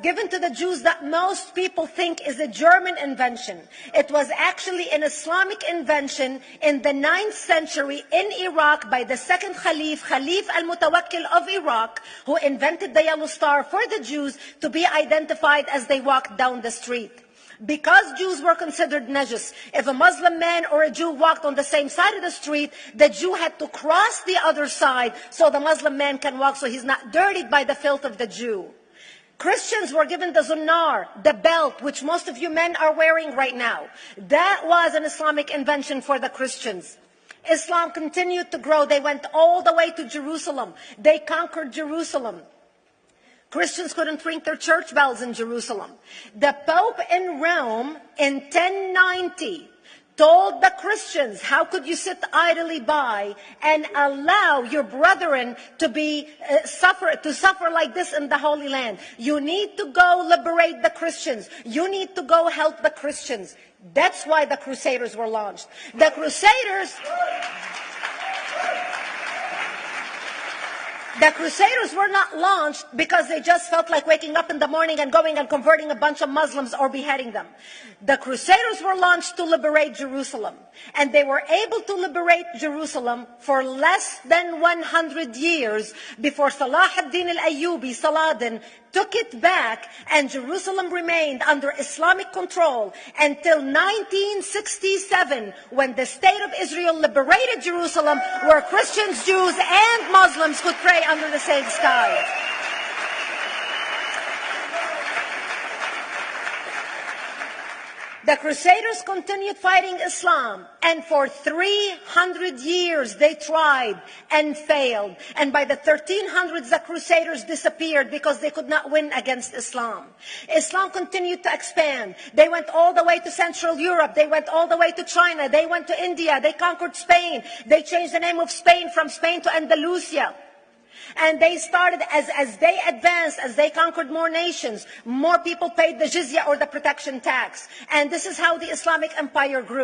given to the Jews that most people think is a German invention. It was actually an Islamic invention in the 9th century in Iraq by the second Khalif al-Mutawakkil of Iraq, who invented the yellow star for the Jews to be identified as they walked down the street. Because Jews were considered najis, if a Muslim man or a Jew walked on the same side of the street, the Jew had to cross the other side so the Muslim man can walk, so he's not dirtied by the filth of the Jew. Christians were given the zunnar, the belt, which most of you men are wearing right now. That was an Islamic invention for the Christians. Islam continued to grow. They went all the way to Jerusalem. They conquered Jerusalem. Christians couldn't ring their church bells in Jerusalem. The Pope in Rome in 1090 told the Christians, how could you sit idly by and allow your brethren to suffer like this in the Holy Land? You need to go liberate the Christians. You need to go help the Christians. That's why the Crusaders were launched. The Crusaders were not launched because they just felt like waking up in the morning and going and converting a bunch of Muslims or beheading them. The Crusaders were launched to liberate Jerusalem. And they were able to liberate Jerusalem for less than 100 years before Salah ad-Din al-Ayyubi, Saladin, took it back, and Jerusalem remained under Islamic control until 1967, when the State of Israel liberated Jerusalem, where Christians, Jews, and Muslims could pray under the same sky. The Crusaders continued fighting Islam, and for 300 years they tried and failed. And by the 1300s, the Crusaders disappeared because they could not win against Islam. Islam continued to expand. They went all the way to Central Europe. They went all the way to China. They went to India. They conquered Spain. They changed the name of Spain from Spain to Andalusia. And they started, as they advanced, as they conquered more nations, more people paid the jizya, or the protection tax. And this is how the Islamic empire grew.